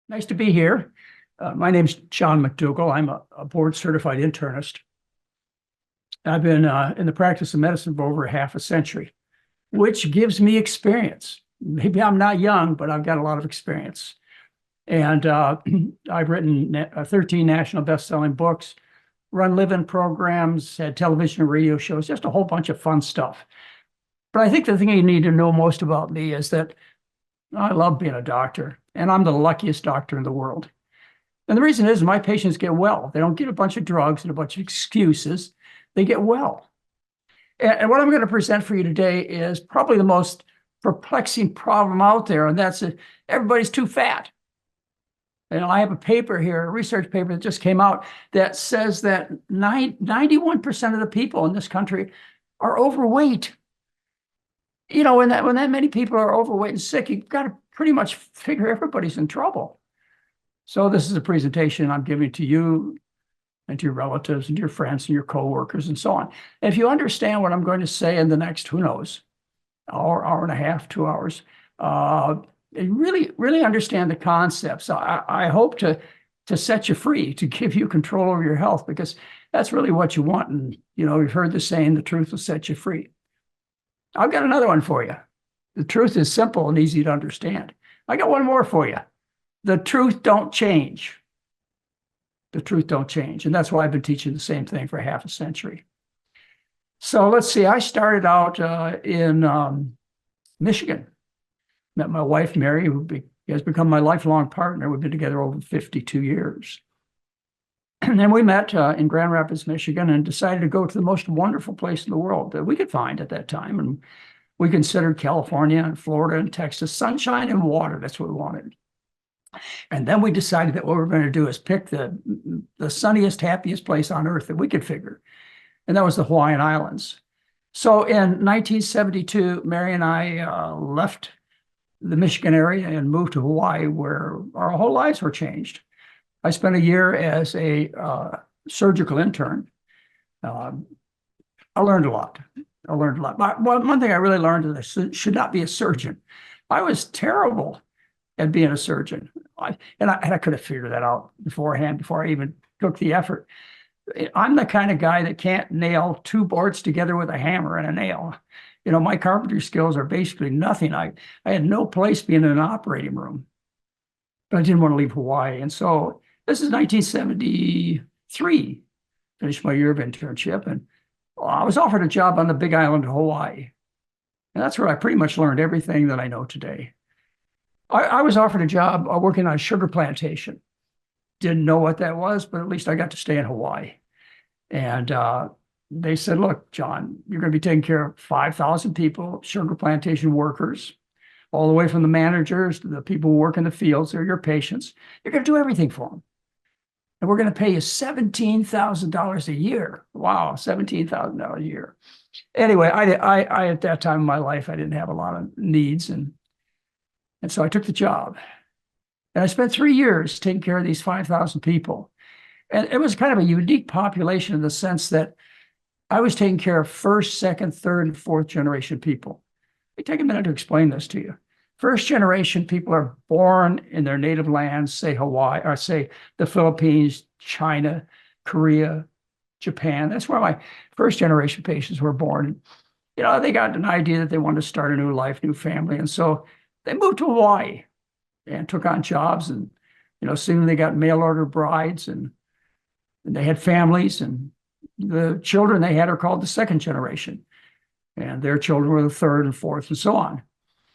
Nice to be here. My name's John McDougall. I'm a board-certified internist. I've been in the practice of medicine for over half a century, which gives me experience. Maybe I'm not young, but I've got a lot of experience. And I've written 13 national best-selling books, run live-in programs, had television and radio shows, just a whole bunch of fun stuff. But I think the thing you need to know most about me is that I love being a doctor, and I'm the luckiest doctor in the world. And the reason is my patients get well. They don't get a bunch of drugs and a bunch of excuses. They get well. And what I'm going to present for you today is probably the most perplexing problem out there, and that's that everybody's too fat. And I have a paper here, a research paper that just came out that says that 91% of the people in this country are overweight. You know, when that many people are overweight and sick, you've got to pretty much figure everybody's in trouble. So this is a presentation I'm giving to you and to your relatives and to your friends and your coworkers and so on. And if you understand what I'm going to say in the next, who knows, hour and a half, 2 hours, really understand the concepts. I hope to set you free, to give you control over your health, because that's really what you want. And, you know, you've heard the saying, the truth will set you free. I've got another one for you. The truth is simple and easy to understand. I got one more for you. The truth don't change. The truth don't change. And that's why I've been teaching the same thing for half a century. So let's see. I started out in Michigan. Met my wife, Mary, who has become my lifelong partner. We've been together over 52 years. And then we met in Grand Rapids, Michigan, and decided to go to the most wonderful place in the world that we could find at that time. And we considered California and Florida and Texas, sunshine and water. That's what we wanted. And then we decided that what we were going to do is pick the sunniest, happiest place on earth that we could figure. And that was the Hawaiian Islands. So in 1972, Mary and I left the Michigan area and moved to Hawaii, where our whole lives were changed. I spent a year as a surgical intern. I learned a lot. But one thing I really learned is I should not be a surgeon. I was terrible at being a surgeon. I could have figured that out beforehand, before I even took the effort. I'm the kind of guy that can't nail two boards together with a hammer and a nail. You know, my carpentry skills are basically nothing. I had no place being in an operating room, but I didn't want to leave Hawaii. And so this is 1973, finished my year of internship, and I was offered a job on the Big Island of Hawaii. And that's where I pretty much learned everything that I know today. I was offered a job working on a sugar plantation. Didn't know what that was, but at least I got to stay in Hawaii. And they said, look, John, you're going to be taking care of 5,000 people, sugar plantation workers, all the way from the managers to the people who work in the fields. They're your patients. You're going to do everything for them. And we're going to pay you $17,000 a year. Wow, $17,000 a year. Anyway, I at that time in my life, I didn't have a lot of needs. And so I took the job. And I spent 3 years taking care of these 5,000 people. And it was kind of a unique population in the sense that I was taking care of first, second, third, and fourth generation people. Let me take a minute to explain this to you. First generation people are born in their native lands, say Hawaii, or say the Philippines, China, Korea, Japan. That's where my first generation patients were born. You know, they got an idea that they wanted to start a new life, new family. And so they moved to Hawaii and took on jobs. And, you know, soon they got mail order brides, and they had families, and the children they had are called the second generation. And their children were the third and fourth and so on.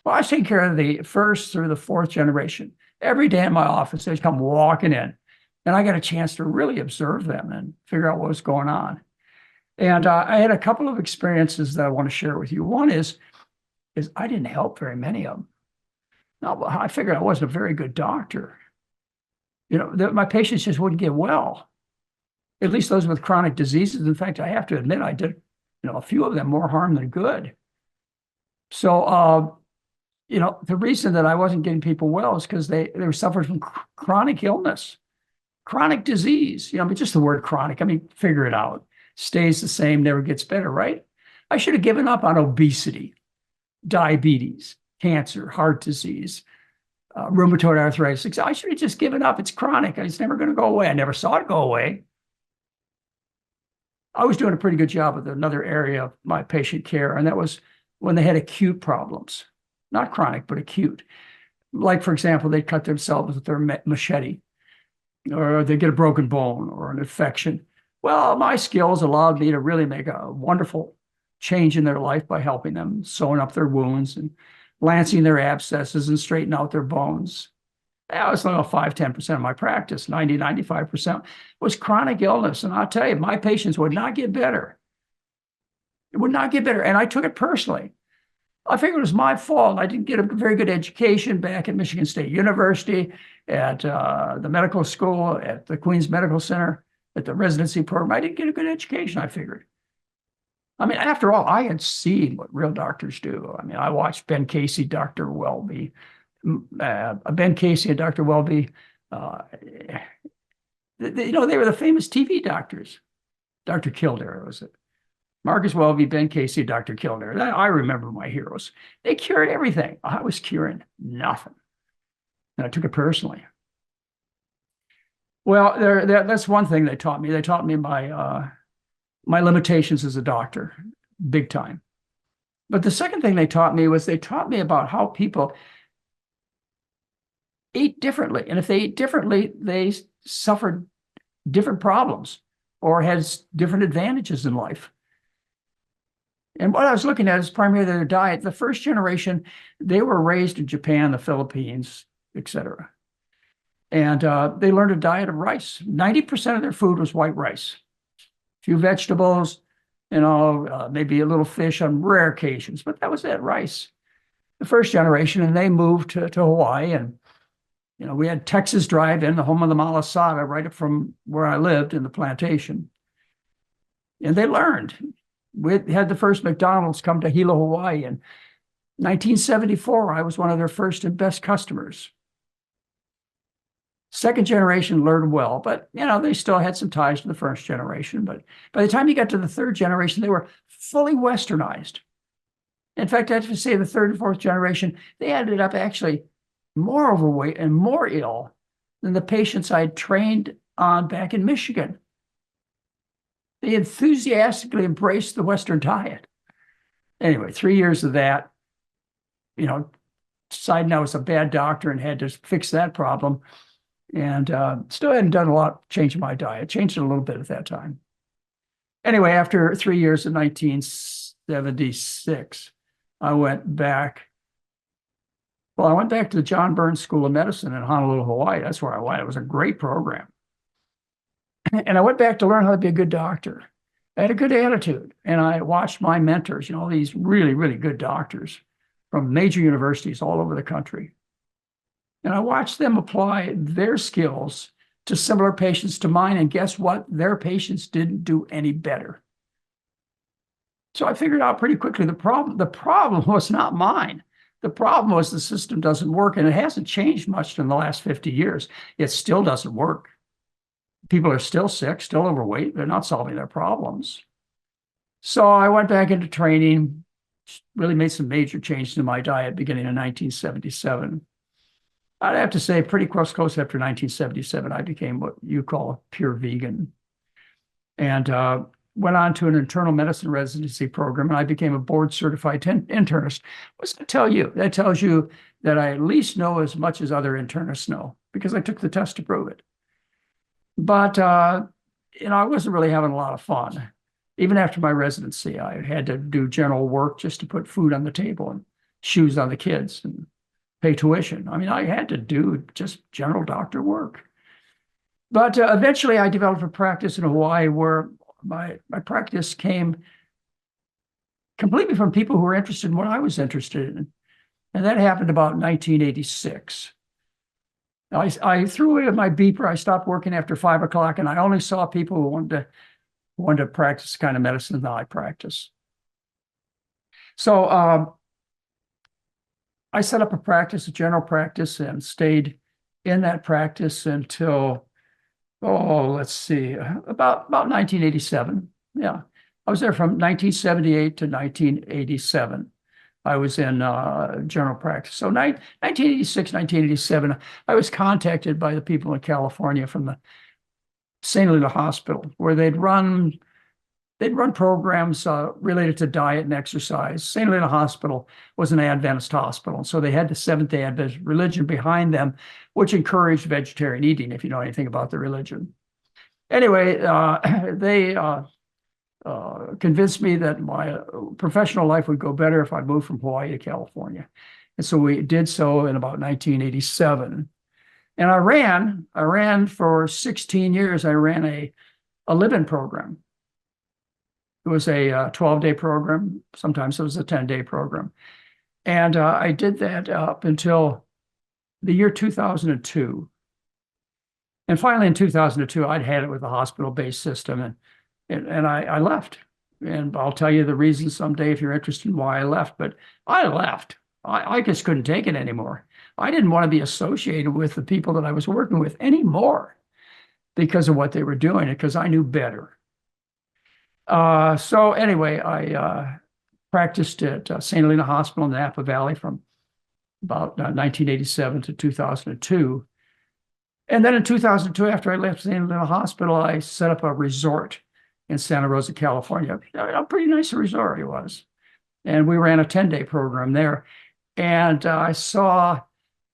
Well, I was taking care of the first through the fourth generation. Every day in my office, they'd come walking in, and I got a chance to really observe them and figure out what was going on. And I had a couple of experiences that I want to share with you. One is I didn't help very many of them. Now, I figured I wasn't a very good doctor. You know, my patients just wouldn't get well, at least those with chronic diseases. In fact, I have to admit, I did, you know, a few of them more harm than good. So, you know, the reason that I wasn't getting people well is because they were suffering from chronic illness, chronic disease. You know, I mean, just the word chronic, I mean, figure it out. Stays the same, never gets better, right? I should have given up on obesity, diabetes, cancer, heart disease, rheumatoid arthritis. I should have just given up. It's chronic. It's never going to go away. I never saw it go away. I was doing a pretty good job with another area of my patient care, and that was when they had acute problems, not chronic, but acute. Like, for example, they cut themselves with their machete, or they get a broken bone or an infection. Well, my skills allowed me to really make a wonderful change in their life by helping them, sewing up their wounds and lancing their abscesses and straightening out their bones. That was like 5-10% of my practice. 95% was chronic illness. And I'll tell you, my patients would not get better. It would not get better. And I took it personally. I figured it was my fault. I didn't get a very good education back at Michigan State University, at the medical school, at the Queens Medical Center, at the residency program. I didn't get a good education, I figured. I mean, after all, I had seen what real doctors do. I mean, I watched Ben Casey, Dr. Welby, Ben Casey and Dr. Welby. They were the famous TV doctors. Dr. Kildare was it? Marcus Welby, Ben Casey, Dr. Kildare. I remember my heroes. They cured everything. I was curing nothing. And I took it personally. Well, that's one thing they taught me. They taught me my limitations as a doctor, big time. But the second thing they taught me was they taught me about how people eat differently. And if they eat differently, they suffered different problems or had different advantages in life. And what I was looking at is primarily their diet. The first generation, they were raised in Japan, the Philippines, etc. And they learned a diet of rice. 90% of their food was white rice. A few vegetables, maybe a little fish on rare occasions, but that was it, rice. The first generation, and they moved to Hawaii, and we had Texas Drive-In, the home of the malasada, right up from where I lived in the Plantation. And they learned. We had the first McDonald's come to Hilo, Hawaii in 1974. I was one of their first and best customers. Second generation learned well, but they still had some ties to the first generation. But by the time you got to the third generation, they were fully westernized. In fact, I have to say the third and fourth generation, they ended up actually more overweight and more ill than the patients I had trained on back in Michigan. They enthusiastically embraced the Western diet. Anyway, 3 years of that, deciding I was a bad doctor and had to fix that problem. And still hadn't done a lot changing my diet. Changed it a little bit at that time. Anyway, after 3 years in 1976, I went back. Well, I went back to the John Burns School of Medicine in Honolulu, Hawaii. That's where I went. It was a great program. And I went back to learn how to be a good doctor. I had a good attitude. And I watched my mentors, these really, really good doctors from major universities all over the country. And I watched them apply their skills to similar patients to mine. And guess what? Their patients didn't do any better. So I figured out pretty quickly the problem was not mine. The problem was the system doesn't work, and it hasn't changed much in the last 50 years. It still doesn't work. People are still sick, still overweight. They're not solving their problems. So I went back into training, really made some major changes in my diet beginning in 1977. I'd have to say pretty close after 1977, I became what you call a pure vegan. And went on to an internal medicine residency program, and I became a board-certified internist. What's that tell you? That tells you that I at least know as much as other internists know, because I took the test to prove it. But, I wasn't really having a lot of fun. Even after my residency, I had to do general work just to put food on the table and shoes on the kids and pay tuition. I mean, I had to do just general doctor work. But eventually I developed a practice in Hawaii where my practice came completely from people who were interested in what I was interested in. And that happened about 1986. I threw away my beeper. I stopped working after 5 o'clock, and I only saw people who wanted to practice the kind of medicine that I practice. So I set up a general practice, and stayed in that practice until, let's see, about 1987. Yeah, I was there from 1978 to 1987. I was in general practice. So 1986, 1987, I was contacted by the people in California from the Helena Hospital, where they'd run programs related to diet and exercise. St. Helena Hospital was an Adventist hospital, so they had the Seventh-day Adventist religion behind them, which encouraged vegetarian eating, if you know anything about the religion. Anyway, they convinced me that my professional life would go better if I moved from Hawaii to California. And so we did so in about 1987. And I ran for 16 years. I ran a live-in program. It was a 12-day program. Sometimes it was a 10-day program. And I did that up until the year 2002. And finally, in 2002, I'd had it with a hospital-based system, and I left. And I'll tell you the reason someday if you're interested in why I left. But I left. I just couldn't take it anymore. I didn't want to be associated with the people that I was working with anymore because of what they were doing, because I knew better. So anyway, I practiced at St. Helena Hospital in the Napa Valley from about 1987 to 2002. And then in 2002, after I left St. Helena Hospital, I set up a resort in Santa Rosa, California. A pretty nice resort it was. And we ran a 10-day program there. And I saw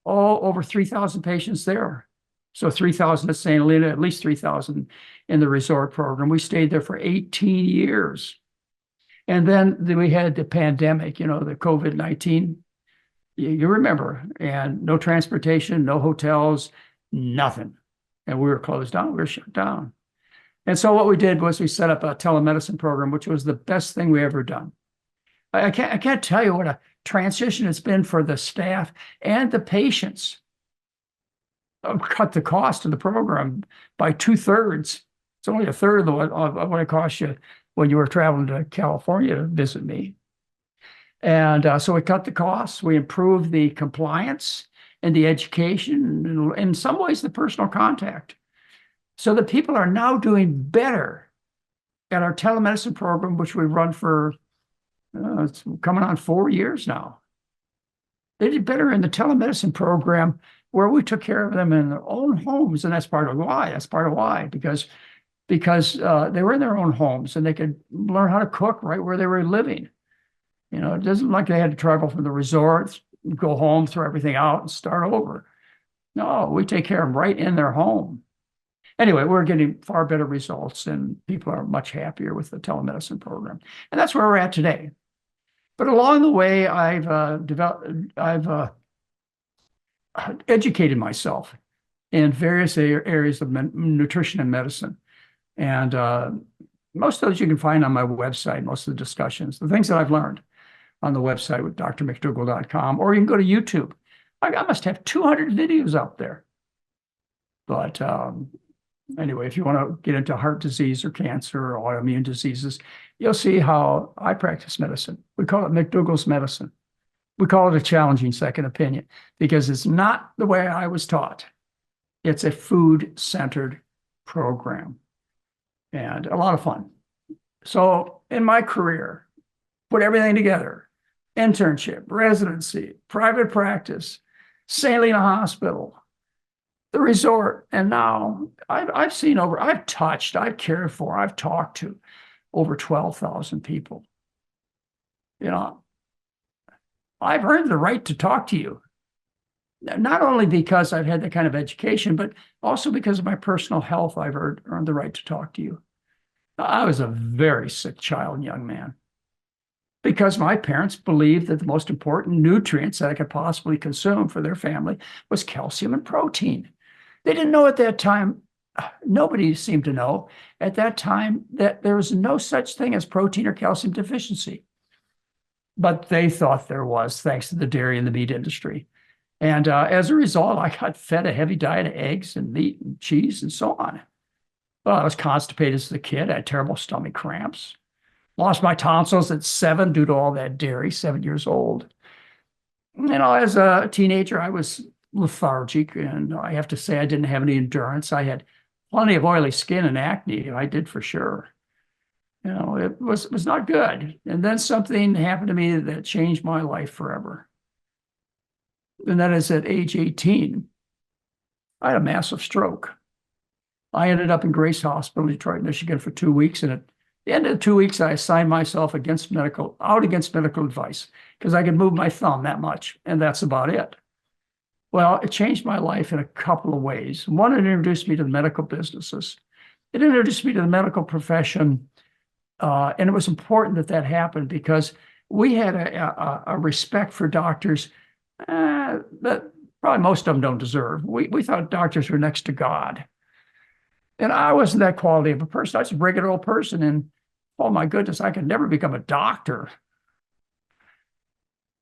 over 3,000 patients there. So 3,000 at St. Helena, at least 3,000 in the resort program. We stayed there for 18 years. And then we had the pandemic, the COVID-19. You remember, and no transportation, no hotels, nothing. And we were closed down. We were shut down. And so what we did was we set up a telemedicine program, which was the best thing we ever done. I can't tell you what a transition it's been for the staff and the patients. Cut the cost of the program by 2/3. It's only a third of what it cost you when you were traveling to California to visit me. And so we cut the costs. We improved the compliance and the education, and in some ways the personal contact. So the people are now doing better at our telemedicine program, which we've run for it's coming on 4 years now. They did better in the telemedicine program where we took care of them in their own homes. And that's part of why. Because they were in their own homes and they could learn how to cook right where they were living. It doesn't like they had to travel from the resorts, go home, throw everything out and start over. No, we take care of them right in their home. Anyway, we're getting far better results and people are much happier with the telemedicine program. And that's where we're at today. But along the way, I've educated myself in various areas of nutrition and medicine. And most of those you can find on my website, most of the discussions, the things that I've learned on the website with drmcdougall.com, or you can go to YouTube. I must have 200 videos out there. But anyway, if you want to get into heart disease or cancer or autoimmune diseases, you'll see how I practice medicine. We call it McDougall's medicine. We call it a challenging second opinion because it's not the way I was taught. It's a food-centered program and a lot of fun. So in my career, put everything together: internship, residency, private practice, St. Helena Hospital, the resort. And now I've touched, I've cared for, I've talked to over 12,000 people. I've earned the right to talk to you, not only because I've had that kind of education, but also because of my personal health. I've earned the right to talk to you. I was a very sick child and young man because my parents believed that the most important nutrients that I could possibly consume for their family was calcium and protein. They didn't know at that time, nobody seemed to know at that time, that there was no such thing as protein or calcium deficiency. But they thought there was, thanks to the dairy and the meat industry. And as a result, I got fed a heavy diet of eggs and meat and cheese and so on. Well, I was constipated as a kid. I had terrible stomach cramps. Lost my tonsils at 7 due to all that dairy, 7 years old. As a teenager, I was lethargic, and I have to say I didn't have any endurance. I had plenty of oily skin and acne, I did for sure. It was not good. And then something happened to me that changed my life forever. And that is at age 18, I had a massive stroke. I ended up in Grace Hospital, Detroit, Michigan for 2 weeks. And at the end of the 2 weeks, I assigned myself out against medical advice because I could move my thumb that much. And that's about it. Well, it changed my life in a couple of ways. One, it introduced me to the medical businesses. It introduced me to the medical profession. And it was important that that happened because we had a respect for doctors that probably most of them don't deserve. We thought doctors were next to God. And I wasn't that quality of a person. I was a regular old person. And oh my goodness, I could never become a doctor.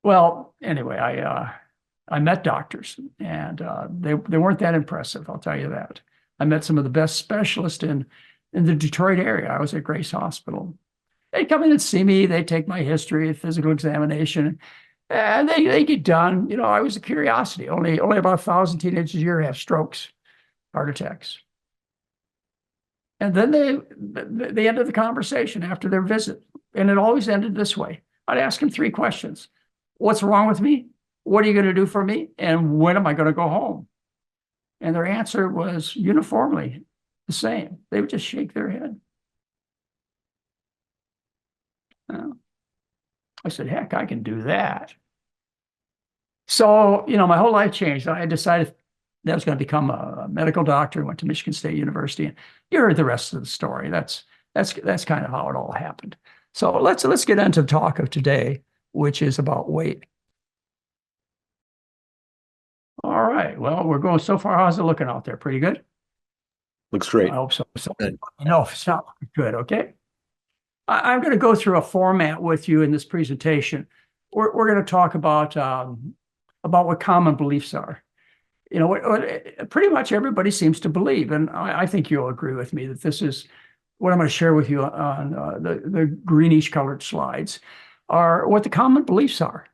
Well, anyway, I met doctors and they weren't that impressive, I'll tell you that. I met some of the best specialists in the Detroit area. I was at Grace Hospital. They'd come in and see me. They'd take my history, physical examination, and they get done. I was a curiosity. Only about 1,000 teenagers a year have strokes, heart attacks. And then they ended the conversation after their visit. And it always ended this way. I'd ask them 3 questions. What's wrong with me? What are you going to do for me? And when am I going to go home? And their answer was uniformly the same. They would just shake their head. I said, heck, I can do that. So, my whole life changed. I decided that I was going to become a medical doctor. Went to Michigan State University, and you heard the rest of the story. That's kind of how it all happened. So let's get into the talk of today, which is about weight. All right. Well, we're going so far. How's it looking out there? Pretty good? Looks great. I hope so. No, if it's not good, okay? I'm going to go through a format with you in this presentation. We're going to talk about what common beliefs are. What pretty much everybody seems to believe, and I think you'll agree with me that this is what I'm going to share with you on the greenish colored slides are what the common beliefs are.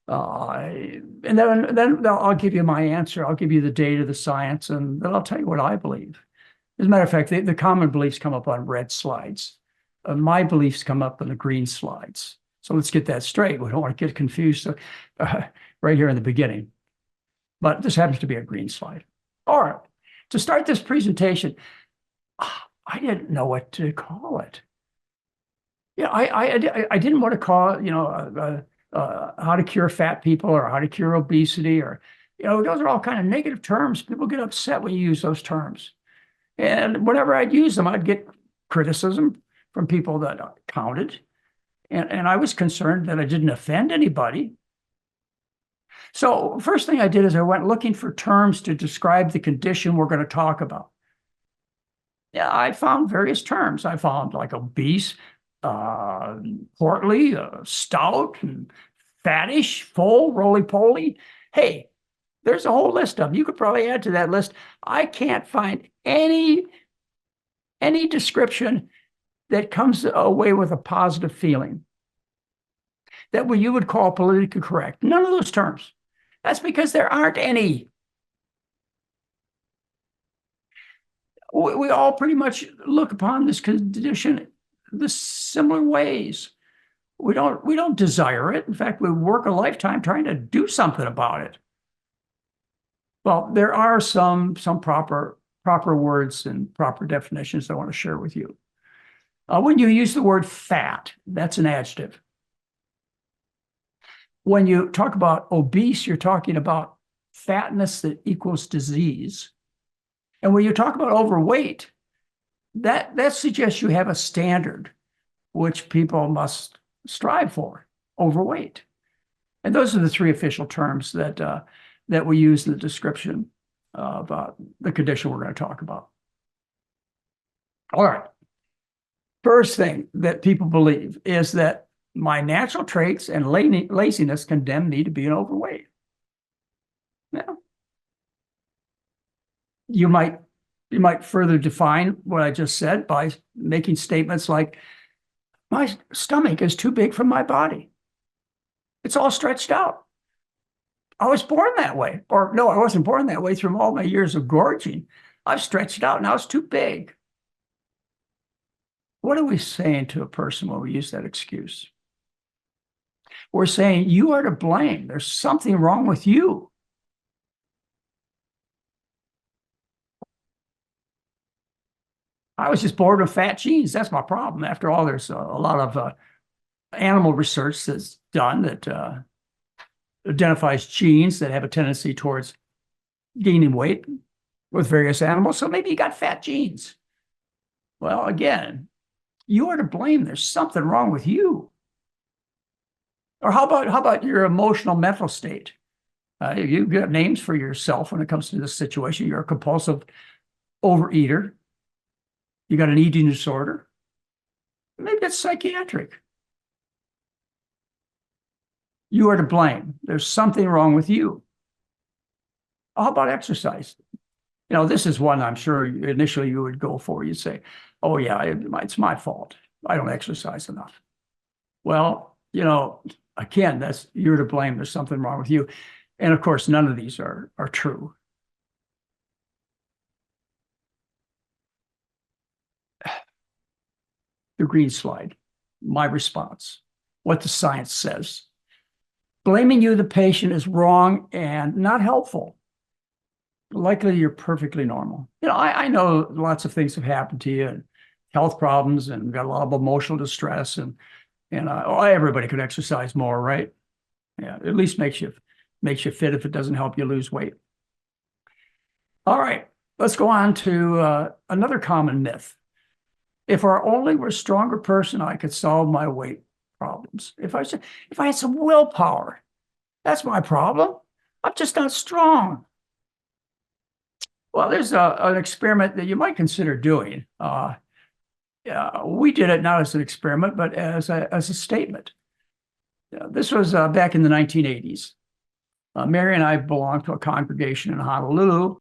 And then I'll give you my answer. I'll give you the data, the science, and then I'll tell you what I believe. As a matter of fact, the common beliefs come up on red slides. My beliefs come up on the green slides. So let's get that straight. We don't want to get confused right here in the beginning. But this happens to be a green slide. All right. To start this presentation, I didn't know what to call it. I didn't want to call it, how to cure fat people or how to cure obesity or, those are all kind of negative terms. People get upset when you use those terms. And whenever I'd use them, I'd get criticism from people that counted. And I was concerned that I didn't offend anybody. So first thing I did is I went looking for terms to describe the condition we're going to talk about. Yeah, I found various terms. I found like obese, portly, stout, and fattish, full, roly-poly. Hey, there's a whole list of them. You could probably add to that list. I can't find any description that comes away with a positive feeling that what you would call politically correct. None of those terms. That's because there aren't any. We all pretty much look upon this condition the similar ways. We don't desire it. In fact, we work a lifetime trying to do something about it. Well, there are some proper words and proper definitions I want to share with you. When you use the word fat, that's an adjective. When you talk about obese, you're talking about fatness that equals disease. And when you talk about overweight, that suggests you have a standard which people must strive for, overweight. And those are the 3 official terms that we use in the description about the condition we're going to talk about. All right. First thing that people believe is that my natural traits and laziness condemn me to being overweight. Now, you might further define what I just said by making statements like, my stomach is too big for my body. It's all stretched out. I was born that way. Or no, I wasn't born that way through all my years of gorging. I've stretched out. Now it's too big. What are we saying to a person when we use that excuse? We're saying, you are to blame. There's something wrong with you. I was just born with fat genes. That's my problem. After all, there's a lot of animal research that's done that identifies genes that have a tendency towards gaining weight with various animals. So maybe you got fat genes. Well, again, you are to blame. There's something wrong with you. Or how about your emotional mental state? You got names for yourself when it comes to this situation. You're a compulsive overeater. You got an eating disorder. Maybe it's psychiatric. You are to blame. There's something wrong with you. How about exercise? This is one I'm sure initially you would go for. You'd say, oh, yeah, it's my fault. I don't exercise enough. Well, again, you're to blame. There's something wrong with you. And of course, none of these are true. The green slide, my response, what the science says. Blaming you, the patient, is wrong and not helpful. Likely you're perfectly normal. I know lots of things have happened to you, and health problems, and got a lot of emotional distress, and everybody could exercise more, right? Yeah, at least makes you fit if it doesn't help you lose weight. All right, let's go on to another common myth. If I only were a stronger person, I could solve my weight problems. If I had some willpower, that's my problem. I'm just not strong. Well, there's an experiment that you might consider doing. We did it not as an experiment, but as a statement. This was back in the 1980s. Mary and I belonged to a congregation in Honolulu.